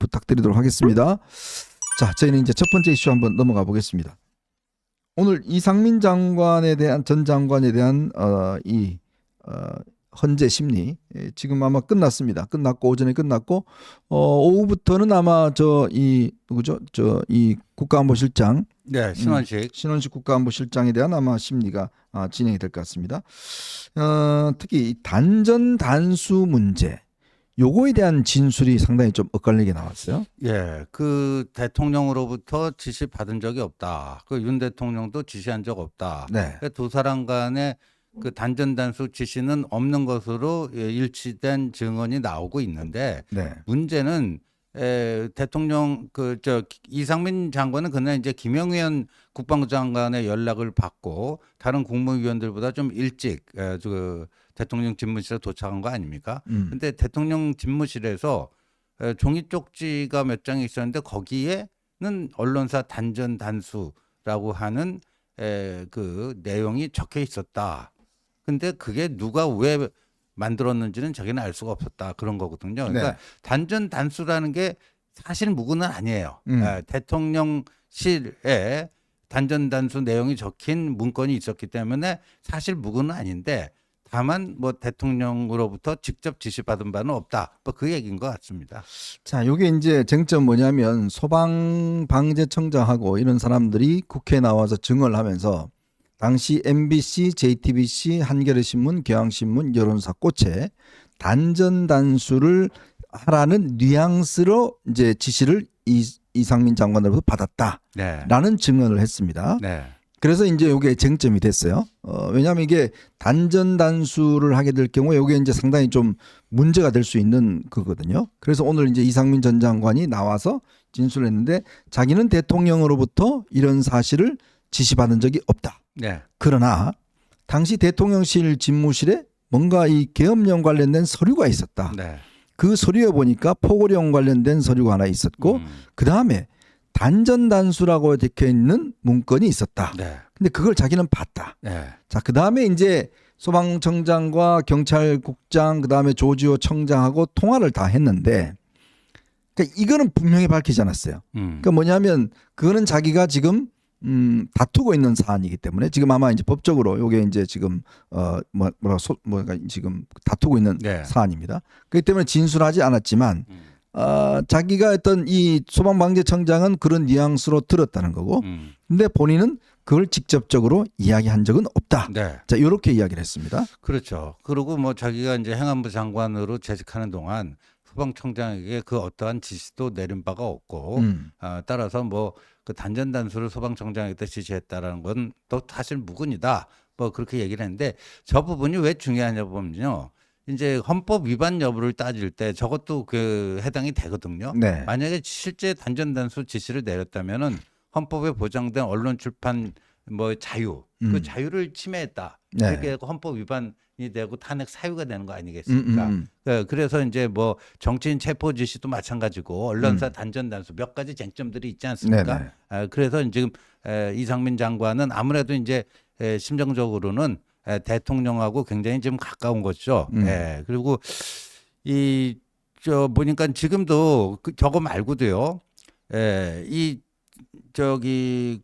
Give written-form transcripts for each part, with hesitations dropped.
부탁드리도록 하겠습니다. 자, 저희는 이제 첫 번째 이슈 한번 넘어가 보겠습니다. 오늘 이상민 장관에 대한 전 장관에 대한 헌재 심리 지금 아마 끝났습니다. 끝났고 오전에 끝났고 오후부터는 아마 누구죠? 이 국가안보실장 네, 신원식 국가안보실장에 대한 아마 심리가 진행이 될 것 같습니다. 특히 이 단전 단수 문제 요거에 대한 진술이 상당히 좀 엇갈리게 나왔어요. 예, 그 대통령으로부터 지시 받은 적이 없다. 그 윤 대통령도 지시한 적 없다. 네. 두 사람 간의 그 단전 단수 지시는 없는 것으로 일치된 증언이 나오고 있는데 네. 문제는 대통령 이상민 장관은 그날 이제 김영현 국방부 장관의 연락을 받고 다른 국무위원들보다 좀 일찍 대통령 집무실에 도착한 거 아닙니까? 근데 대통령 집무실에서 종이 쪽지가 몇 장이 있었는데 거기에는 언론사 단전 단수라고 하는 그 내용이 적혀 있었다. 근데 그게 누가 왜 만들었는지는 자기는 알 수가 없었다. 그런 거거든요. 그러니까 네. 단전 단수라는 게 사실 무근은 아니에요. 대통령실에 단전 단수 내용이 적힌 문건이 있었기 때문에 사실 무근은 아닌데 다만 뭐 대통령으로부터 직접 지시받은 바는 없다. 뭐 그 얘기인 것 같습니다. 자, 요게 이제 쟁점 뭐냐면 소방방재청장하고 이런 사람들이 국회에 나와서 증언을 하면서 당시 MBC, JTBC, 한겨레신문, 경향신문, 여론사 꽃에 단전 단수를 하라는 뉘앙스로 이제 지시를 이상민 장관으로부터 받았다라는 증언을 했습니다. 네. 그래서 이제 이게 쟁점이 됐어요. 왜냐하면 이게 단전 단수를 하게 될 경우에 이게 이제 상당히 좀 문제가 될 수 있는 거거든요. 그래서 오늘 이제 이상민 전 장관이 나와서 진술을 했는데 자기는 대통령으로부터 이런 사실을 지시받은 적이 없다. 네. 그러나 당시 대통령실 집무실에 뭔가 이 계엄령 관련된 서류가 있었다. 네. 그 서류에 보니까 포고령 관련된 서류가 하나 있었고 그 다음에 단전 단수라고 적혀 있는 문건이 있었다. 네. 근데 그걸 자기는 봤다. 네. 자, 그 다음에 이제 소방청장과 경찰국장, 그 다음에 조지호 청장하고 통화를 다 했는데, 그러니까 이거는 분명히 밝히지 않았어요. 그러니까 뭐냐면 그거는 자기가 지금 다투고 있는 사안이기 때문에 지금 아마 이제 법적으로 이게 이제 지금 지금 다투고 있는 네. 사안입니다. 그렇기 때문에 진술하지 않았지만. 자기가 했던 이 소방방재청장은 그런 뉘앙스로 들었다는 거고, 근데 본인은 그걸 직접적으로 이야기한 적은 없다. 네. 자, 이렇게 이야기를 했습니다. 그렇죠. 그리고 뭐 자기가 이제 행안부 장관으로 재직하는 동안 소방청장에게 그 어떠한 지시도 내린 바가 없고, 따라서 뭐 그 단전 단수를 소방청장에게 지시했다라는 건 또 사실 무근이다. 뭐 그렇게 얘기를 했는데 저 부분이 왜 중요하냐 보면요. 이제 헌법 위반 여부를 따질 때 저것도 그 해당이 되거든요. 네. 만약에 실제 단전 단수 지시를 내렸다면은 헌법에 보장된 언론 출판 뭐 자유 그 자유를 침해했다. 네. 이렇게 헌법 위반이 되고 탄핵 사유가 되는 거 아니겠습니까? 그래서 이제 뭐 정치인 체포 지시도 마찬가지고 언론사 단전 단수 몇 가지 쟁점들이 있지 않습니까? 그래서 지금 이상민 장관은 아무래도 이제 심정적으로는 대통령하고 굉장히 좀 가까운 거죠. 그리고 보니까 지금도 저거 말고도요. 그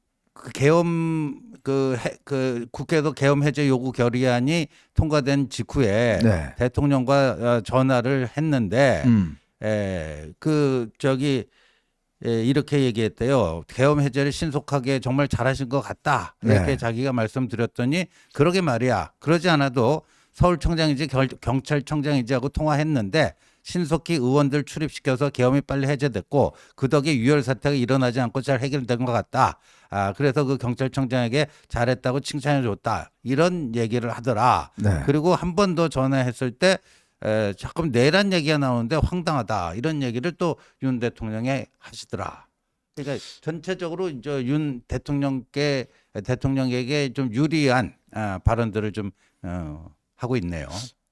계엄 그 국회에서 계엄 해제 요구 결의안이 통과된 직후에 네. 대통령과 전화를 했는데 이렇게 얘기했대요. 계엄 해제를 신속하게 정말 잘하신 것 같다. 이렇게 네. 자기가 말씀드렸더니 그러게 말이야. 그러지 않아도 서울청장이지 경찰청장이지 하고 통화했는데 신속히 의원들 출입시켜서 계엄이 빨리 해제됐고 그 덕에 유혈 사태가 일어나지 않고 잘 해결된 것 같다. 그래서 그 경찰청장에게 잘했다고 칭찬해 줬다. 이런 얘기를 하더라. 네. 그리고 한 번 더 전화했을 때 자꾸 내란 얘기가 나오는데 황당하다. 이런 얘기를 또 윤 대통령이 하시더라. 그러니까 전체적으로 이제 윤 대통령에게 좀 유리한 발언들을 좀 하고 있네요.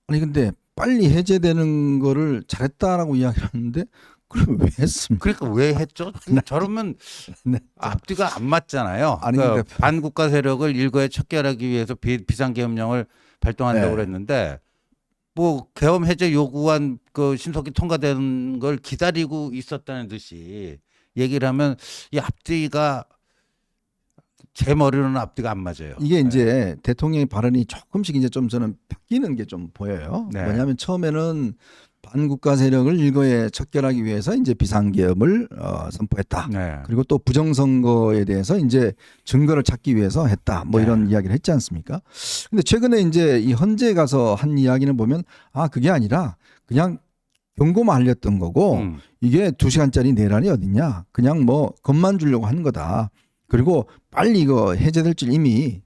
아니 근데 빨리 해제되는 거를 잘했다라고 이야기하는데 그럼 왜 했습니까? 그러니까 왜 했죠? 저러면 네. 앞뒤가 안 맞잖아요. 아니, 그러니까 근데 반국가 세력을 일거에 척결하기 위해서 비상계엄령을 발동한다고 네. 그랬는데 뭐 계엄 해제 요구안 그 신속히 통과되는 걸 기다리고 있었다는 듯이 얘기를 하면 이 앞뒤가 제 머리로는 앞뒤가 안 맞아요. 이게 이제 대통령의 발언이 조금씩 이제 좀 저는 바뀌는 게 좀 보여요. 네. 뭐냐면 처음에는 반국가 세력을 일거에 척결하기 위해서 이제 비상계엄을 선포했다. 네. 그리고 또 부정선거에 대해서 이제 증거를 찾기 위해서 했다. 뭐 네. 이런 이야기를 했지 않습니까? 근데 최근에 이제 이 헌재에 가서 한 이야기는 보면 그게 아니라 그냥 경고만 알렸던 거고 이게 2시간짜리 내란이 어딨냐. 그냥 뭐 겁만 주려고 하는 거다. 그리고 빨리 이거 해제될지 이미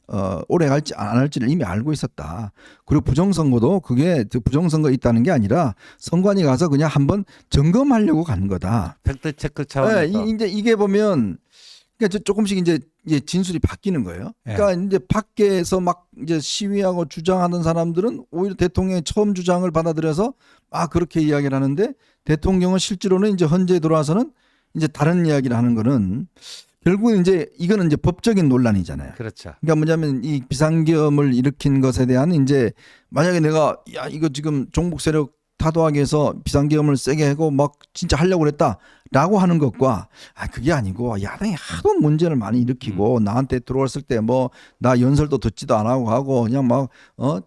오래 갈지 안 할지를 이미 알고 있었다. 그리고 부정선거도 그게 부정선거 있다는 게 아니라 선관위 가서 그냥 한번 점검하려고 가는 거다. 팩트 체크 차원에서. 네, 이제 이게 보면 그러니까 조금씩 이제 진술이 바뀌는 거예요. 그러니까 이제 밖에서 막 이제 시위하고 주장하는 사람들은 오히려 대통령의 처음 주장을 받아들여서 그렇게 이야기를 하는데 대통령은 실제로는 이제 헌재에 들어와서는 이제 다른 이야기를 하는 거는 결국은 이제 이거는 이제 법적인 논란이잖아요. 그렇죠. 그러니까 뭐냐면 이 비상계엄을 일으킨 것에 대한 이제 만약에 내가 이거 지금 종북 세력 타도하게 해서 비상계엄을 세게 하고 막 진짜 하려고 그랬다라고 하는 것과 그게 아니고 야당이 하도 문제를 많이 일으키고 나한테 들어왔을 때 뭐 나 연설도 듣지도 안 하고 그냥 막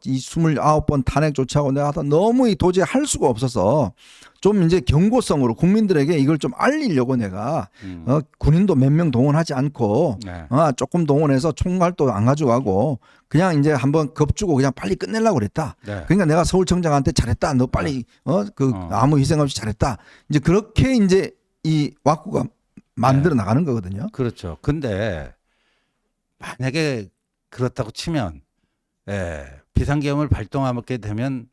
이 29번 탄핵 조치하고 내가 하다 너무 도저히 할 수가 없어서 좀 이제 경고성으로 국민들에게 이걸 좀 알리려고 내가 군인도 몇 명 동원하지 않고 네. 조금 동원해서 총알도 안 가져가고 그냥 이제 한번 겁주고 그냥 빨리 끝내려고 그랬다. 네. 그러니까 내가 서울청장한테 잘했다. 너 빨리 아무 희생 없이 잘했다. 이제 그렇게 이제 이 왁구가 만들어 나가는 거거든요. 그렇죠. 근데 만약에 그렇다고 치면 비상계엄을 발동하게 되면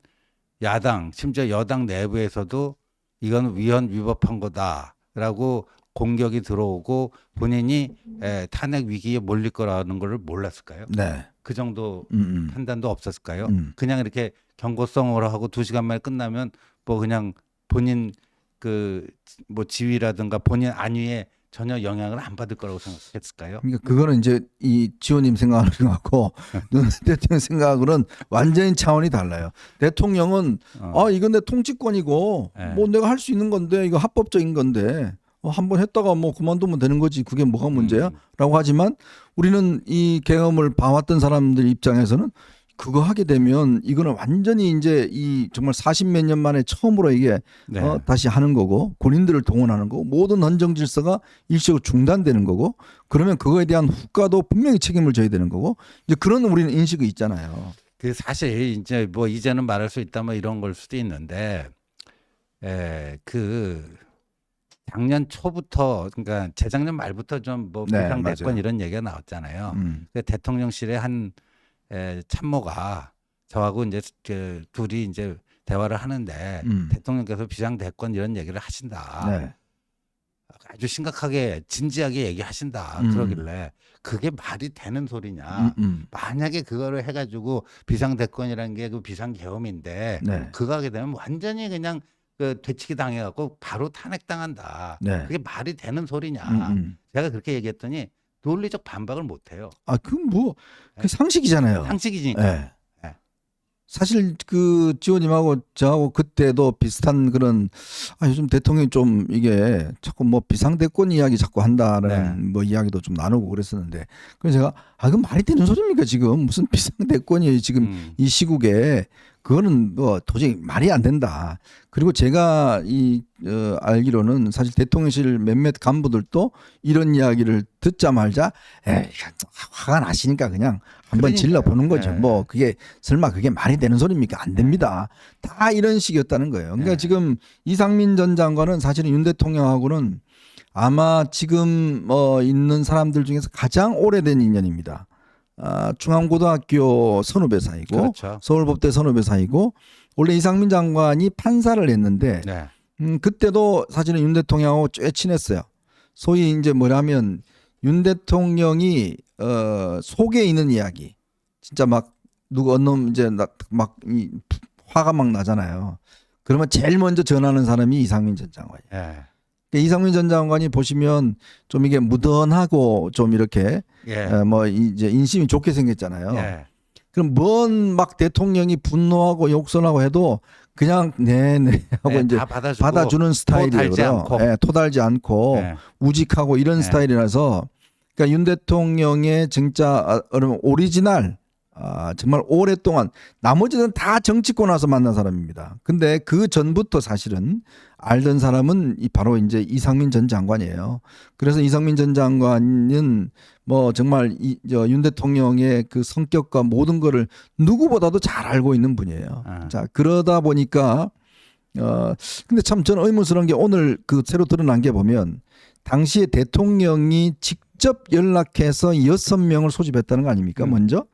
야당 심지어 여당 내부에서도 이건 위헌 위법한 거다라고 공격이 들어오고 본인이 탄핵 위기에 몰릴 거라는 걸 몰랐을까요? 네. 그 정도 음. 판단도 없었을까요? 그냥 이렇게 경고성으로 하고 2시간 만에 끝나면 뭐 그냥 본인 그 뭐 지위라든가 본인 안위에 전혀 영향을 안 받을 거라고 생각했을까요? 그러니까 그거는 이제 이 지호님 생각하는 거하고 윤 대통령 생각으로는 완전히 차원이 달라요. 대통령은 이건 내 통치권이고 네. 뭐 내가 할 수 있는 건데 이거 합법적인 건데 한번 했다가 뭐 그만두면 되는 거지 그게 뭐가 문제야? 라고 하지만 우리는 이 계엄을 봐왔던 사람들 입장에서는 그거 하게 되면 이거는 완전히 이제 이 정말 40몇 년 만에 처음으로 이게 네. 다시 하는 거고 군인들을 동원하는 거고 모든 헌정 질서가 일시적으로 중단되는 거고 그러면 그거에 대한 후과도 분명히 책임을 져야 되는 거고 이제 그런 우리는 인식이 있잖아요. 그 사실 이제 뭐 이제는 말할 수 있다 뭐 이런 걸 수도 있는데 그 작년 초부터 그러니까 재작년 말부터 좀 뭐 네, 비상대권 맞아요. 이런 얘기가 나왔잖아요. 그 대통령실의 한 참모가 저하고 이제 그 둘이 이제 대화를 하는데 대통령께서 비상대권 이런 얘기를 하신다. 네. 아주 심각하게 진지하게 얘기하신다. 그러길래 그게 말이 되는 소리냐. 만약에 그거를 해가지고 비상대권이라는 게 그 비상계엄인데 네. 그거 하게 되면 완전히 그냥 그 되치기 당해갖고 바로 탄핵당한다. 네. 그게 말이 되는 소리냐. 제가 그렇게 얘기했더니 논리적 반박을 못해요. 그 상식이잖아요. 상식이니까. 네. 사실 그 지호님하고 저하고 그때도 비슷한 그런 요즘 대통령이 좀 이게 자꾸 뭐 비상대권 이야기 자꾸 한다는 뭐 이야기도 좀 나누고 그랬었는데 그래서 제가 그건 말이 되는 소리입니까 지금 무슨 비상대권이에요 지금 이 시국에 그거는 뭐 도저히 말이 안 된다. 그리고 제가 알기로는 사실 대통령실 몇몇 간부들도 이런 이야기를 듣자마자 화가 나시니까 그냥 한번 질러 보는 거죠. 뭐 그게 설마 그게 말이 되는 소리입니까? 안 됩니다. 다 이런 식이었다는 거예요. 그러니까 지금 이상민 전 장관은 사실은 윤 대통령하고는 아마 지금 있는 사람들 중에서 가장 오래된 인연입니다. 중앙고등학교 선후배 사이고 그렇죠. 서울법대 선후배 사이고 원래 이상민 장관이 판사를 했는데 그때도 사실은 윤 대통령하고 꽤 친했어요. 소위 이제 뭐냐면 윤 대통령이 속에 있는 이야기 진짜 막 누구 어느 놈 이제 막 화가 막 나잖아요. 그러면 제일 먼저 전하는 사람이 이상민 전 장관이에요. 이상민 전 장관이 보시면 좀 이게 무던하고 좀 이렇게 뭐 이제 인심이 좋게 생겼잖아요. 그럼 뭔 막 대통령이 분노하고 욕설하고 해도 그냥 네네 하고 네, 이제 다 받아주고 받아주는 스타일이에요. 달지 않고. 토달지 않고 네. 우직하고 이런 네. 스타일이라서 그러니까 윤 대통령의 진짜 오리지널 정말 오랫동안 나머지는 다 정치권 와서 만난 사람입니다. 근데 그 전부터 사실은 알던 사람은 바로 이제 이상민 전 장관이에요. 그래서 이상민 전 장관은 뭐 정말 윤 대통령의 그 성격과 모든 거를 누구보다도 잘 알고 있는 분이에요. 자, 그러다 보니까 근데 참 저는 의문스러운 게 오늘 그 새로 드러난 게 보면 당시에 대통령이 직접 연락해서 6명을 소집했다는 거 아닙니까? 먼저.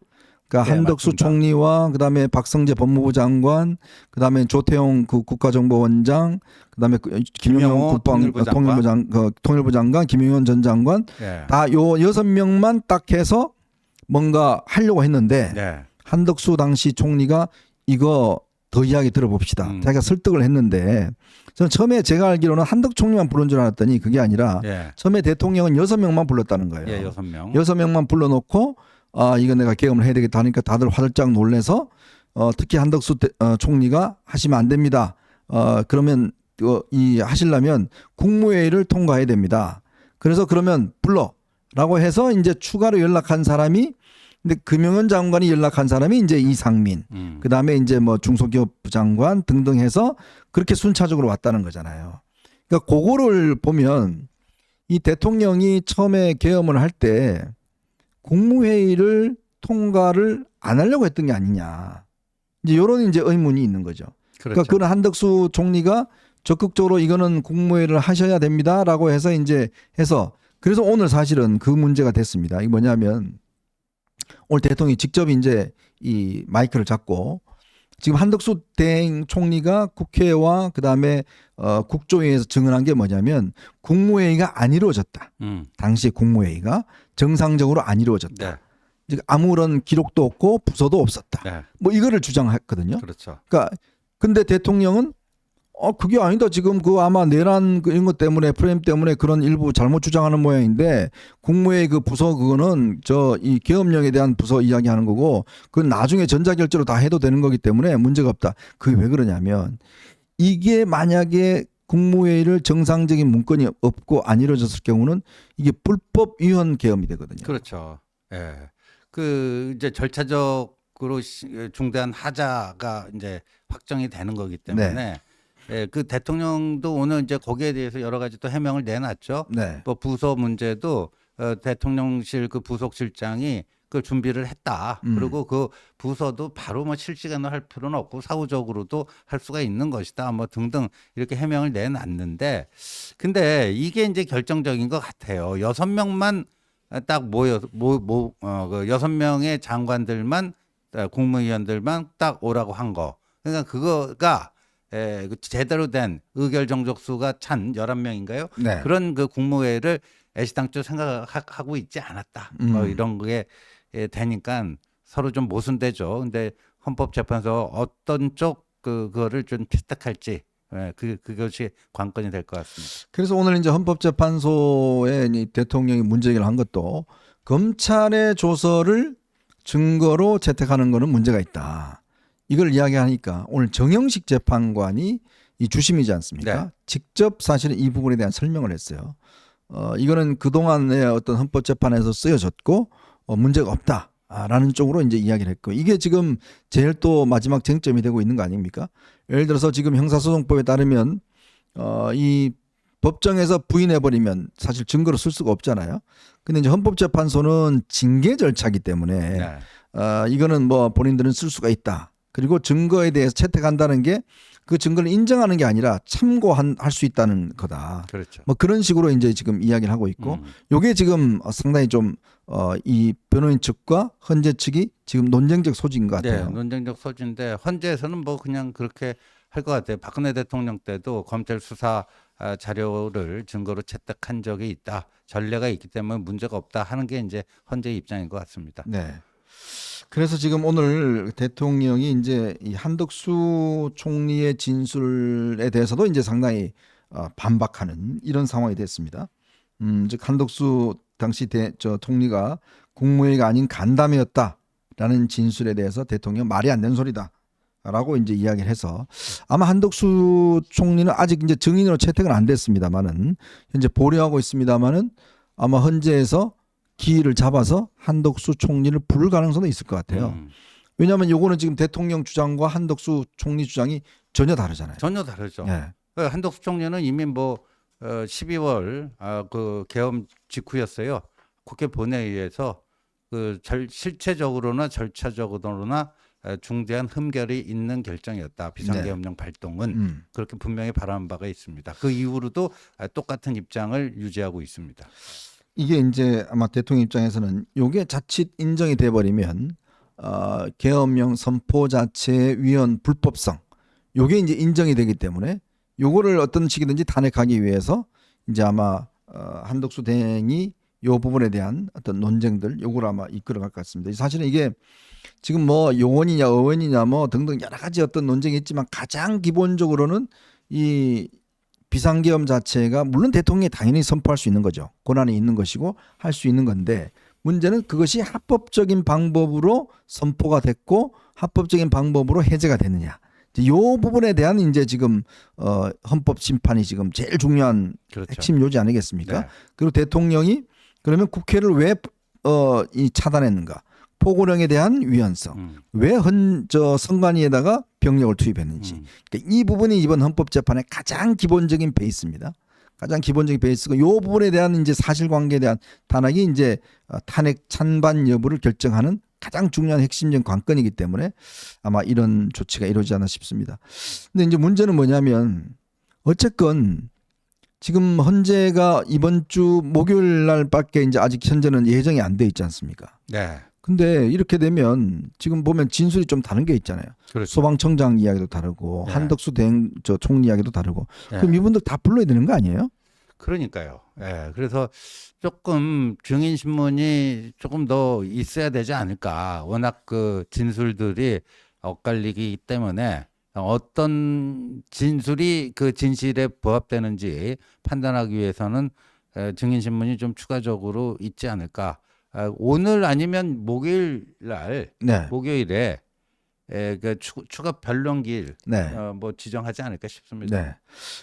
그러니까 네, 한덕수 맞습니다. 총리와 그다음에 박성재 법무부 장관, 그다음에 조태용 그 국가정보원장, 그다음에 김용호 통일부 장관, 김용현 전 장관 네. 다 요 6명만 딱 해서 뭔가 하려고 했는데 네. 한덕수 당시 총리가 이거 더 이야기 들어봅시다. 자기가 설득을 했는데 저는 처음에 제가 알기로는 한덕 총리만 부른 줄 알았더니 그게 아니라 예. 처음에 대통령은 6명만 불렀다는 거예요. 예, 6명. 6명만 불러놓고 이거 내가 계엄을 해야 되겠다 하니까 다들 화들짝 놀래서 특히 한덕수 총리가 하시면 안 됩니다. 그러면 하시려면 국무회의를 통과해야 됩니다. 그래서 그러면 불러라고 해서 이제 추가로 연락한 사람이 근데 금융원 장관이 연락한 사람이 이제 이상민, 그 다음에 이제 뭐 중소기업 장관 등등 해서 그렇게 순차적으로 왔다는 거잖아요. 그러니까 그거를 보면 이 대통령이 처음에 계엄을 할 때 국무회의를 통과를 안 하려고 했던 게 아니냐. 이제 이런 이제 의문이 있는 거죠. 그렇죠. 그러니까 그건 한덕수 총리가 적극적으로 이거는 국무회의를 하셔야 됩니다라고 해서 이제 해서 그래서 오늘 사실은 그 문제가 됐습니다. 이게 뭐냐면 오늘 대통령이 직접 이제 이 마이크를 잡고 지금 한덕수 대행 총리가 국회와 그다음에 국조회의에서 증언한 게 뭐냐면 국무회의가 안 이루어졌다. 당시 국무회의가 정상적으로 안 이루어졌다. 네. 즉 아무런 기록도 없고 부서도 없었다. 네. 뭐 이거를 주장했거든요. 그렇죠. 그러니까 근데 대통령은 그게 아니다. 지금 그 아마 내란 이런 것 때문에 프레임 때문에 그런 일부 잘못 주장하는 모양인데 국무회의 그 부서 그거는 이 계엄령에 대한 부서 이야기하는 거고 그건 나중에 전자결제로 다 해도 되는 거기 때문에 문제가 없다. 그게 왜 그러냐면 이게 만약에 국무회의를 정상적인 문건이 없고 안 이루어졌을 경우는 이게 불법 위헌 계엄이 되거든요. 그렇죠. 예. 그 이제 절차적으로 중대한 하자가 이제 확정이 되는 거기 때문에 예, 그 대통령도 오늘 이제 거기에 대해서 여러 가지 또 해명을 내놨죠. 네. 뭐 부서 문제도 대통령실 그 부속실장이 그 준비를 했다. 그리고 그 부서도 바로 뭐 실시간으로 할 필요는 없고 사후적으로도 할 수가 있는 것이다. 뭐 등등 이렇게 해명을 내놨는데 근데 이게 이제 결정적인 것 같아요. 6명만 딱 그 6명의 장관들만 국무위원들만 딱 오라고 한 거. 그러니까 그거가 제대로 된 의결 정족수가 찬 11명인가요? 네. 그런 그 국무회의를 애시당초 생각하고 있지 않았다. 뭐 이런 게 되니까 서로 좀 모순되죠. 근데 헌법재판소 어떤 쪽 그거를 좀 채택할지 그것이 관건이 될 것 같습니다. 그래서 오늘 이제 헌법재판소에 이 대통령이 문제제기를 한 것도 검찰의 조서를 증거로 채택하는 거는 문제가 있다. 이걸 이야기하니까 오늘 정영식 재판관이 이 주심이지 않습니까? 네. 직접 사실은 이 부분에 대한 설명을 했어요. 이거는 그동안의 어떤 헌법재판에서 쓰여졌고 문제가 없다라는 쪽으로 이제 이야기를 했고 이게 지금 제일 또 마지막 쟁점이 되고 있는 거 아닙니까? 예를 들어서 지금 형사소송법에 따르면 이 법정에서 부인해버리면 사실 증거로 쓸 수가 없잖아요. 근데 이제 헌법재판소는 징계 절차이기 때문에 네. 이거는 뭐 본인들은 쓸 수가 있다. 그리고 증거에 대해서 채택한다는 게 그 증거를 인정하는 게 아니라 참고할 수 있다는 거다. 그렇죠. 뭐 그런 식으로 이제 지금 이야기를 하고 있고 요게 지금 상당히 좀 이 변호인 측과 헌재 측이 지금 논쟁적 소지인 것 같아요. 네, 논쟁적 소지인데 헌재에서는 뭐 그냥 그렇게 할 것 같아요. 박근혜 대통령 때도 검찰 수사 자료를 증거로 채택한 적이 있다. 전례가 있기 때문에 문제가 없다 하는 게 이제 헌재의 입장인 것 같습니다. 네. 그래서 지금 오늘 대통령이 이제 이 한덕수 총리의 진술에 대해서도 이제 상당히 반박하는 이런 상황이 됐습니다. 즉 한덕수 당시 총리가 국무회의가 아닌 간담회였다. 라는 진술에 대해서 대통령 말이 안 되는 소리다라고 이제 이야기를 해서 아마 한덕수 총리는 아직 이제 증인으로 채택은 안 됐습니다만은 현재 보류하고 있습니다만은 아마 헌재에서 기일을 잡아서 한덕수 총리를 부를 가능성도 있을 것 같아요. 왜냐하면 요거는 지금 대통령 주장과 한덕수 총리 주장이 전혀 다르잖아요. 전혀 다르죠. 예. 한덕수 총리는 이미 뭐 12월 그 계엄 직후였어요. 국회 본회의에서 그 실체적으로나 절차적으로나 중대한 흠결이 있는 결정이었다. 비상계엄령 발동은 그렇게 분명히 발언한 바가 있습니다. 그 이후로도 똑같은 입장을 유지하고 있습니다. 이게 이제 아마 대통령 입장에서는 요게 자칫 인정이 돼 버리면 계엄령 선포 자체의 위헌 불법성 요게 이제 인정이 되기 때문에 요거를 어떤 식이든지 탄핵하기 위해서 이제 아마 한덕수 대행이 요 부분에 대한 어떤 논쟁들 요걸 아마 이끌어갈 것 같습니다. 사실은 이게 지금 뭐 용언이냐 어원이냐 뭐 등등 여러 가지 어떤 논쟁이 있지만 가장 기본적으로는 이 비상계엄 자체가 물론 대통령이 당연히 선포할 수 있는 거죠. 권한이 있는 것이고 할 수 있는 건데 문제는 그것이 합법적인 방법으로 선포가 됐고 합법적인 방법으로 해제가 됐느냐. 이 부분에 대한 이제 지금 헌법 심판이 지금 제일 중요한 그렇죠. 핵심 요지 아니겠습니까? 네. 그리고 대통령이 그러면 국회를 왜 이 차단했는가? 포고령에 대한 위헌성, 왜 선관위에다가 병력을 투입했는지 그러니까 이 부분이 이번 헌법재판의 가장 기본적인 베이스입니다. 가장 기본적인 베이스고 이 부분에 대한 이제 사실관계에 대한 탄핵이 이제 탄핵 찬반 여부를 결정하는 가장 중요한 핵심적인 관건이기 때문에 아마 이런 조치가 이루어지지 않나 싶습니다. 근데 이제 문제는 뭐냐면 어쨌건 지금 헌재가 이번 주 목요일 날밖에 이제 아직 현재는 예정이 안 돼 있지 않습니까? 네. 근데 이렇게 되면 지금 보면 진술이 좀 다른 게 있잖아요. 그렇죠. 소방청장 이야기도 다르고 네. 한덕수 대행 총리 이야기도 다르고 네. 그럼 이분들 다 불러야 되는 거 아니에요? 그러니까요. 예. 그래서 조금 증인 신문이 조금 더 있어야 되지 않을까. 워낙 그 진술들이 엇갈리기 때문에 어떤 진술이 그 진실에 부합되는지 판단하기 위해서는 증인 신문이 좀 추가적으로 있지 않을까. 오늘 아니면 목요일 날, 네. 목요일에 그 추가 변론기일 네. 뭐 지정하지 않을까 싶습니다. 네.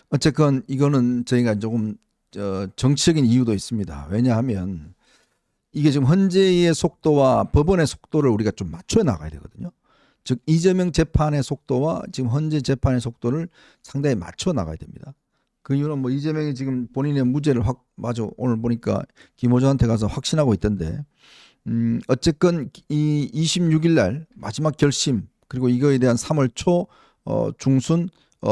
어쨌건 이거는 저희가 조금 정치적인 이유도 있습니다. 왜냐하면 이게 지금 헌재의 속도와 법원의 속도를 우리가 좀 맞춰 나가야 되거든요. 즉 이재명 재판의 속도와 지금 헌재 재판의 속도를 상당히 맞춰 나가야 됩니다. 그 이유는 뭐 이재명이 지금 본인의 무죄를 맞아 오늘 보니까 김호준한테 가서 확신하고 있던데 어쨌건 이 26일 날 마지막 결심 그리고 이거에 대한 3월 초 중순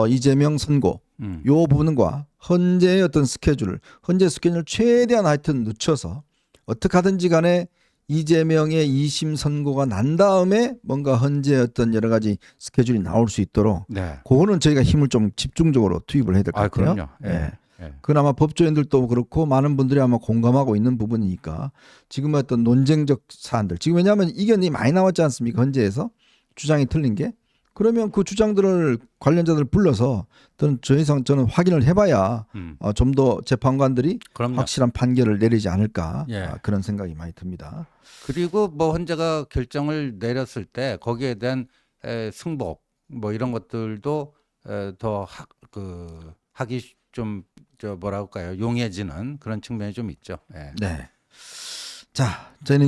이재명 선고 요 부분과 헌재의 어떤 헌재 스케줄을 최대한 하여튼 늦춰서 어떻게 하든지 간에 이재명의 2심 선고가 난 다음에 뭔가 헌재의 어떤 여러 가지 스케줄이 나올 수 있도록 네. 그거는 저희가 힘을 좀 집중적으로 투입을 해야 될 것 같아요. 그럼요. 예. 예. 그건 아마 법조인들도 그렇고 많은 분들이 아마 공감하고 있는 부분이니까 지금 어떤 논쟁적 사안들 지금 왜냐하면 이견이 많이 나왔지 않습니까? 헌재에서 주장이 틀린 게 그러면 그 주장들을 관련자들 불러서 저는 확인을 해봐야 좀 더 재판관들이 그럼요. 확실한 판결을 내리지 않을까 예. 그런 생각이 많이 듭니다. 그리고 뭐 헌재가 결정을 내렸을 때 거기에 대한 승복 뭐 이런 것들도 더 하기 좀 뭐라 할까요? 용이해지는 그런 측면이 좀 있죠. 예. 네. 자, 저희는 이제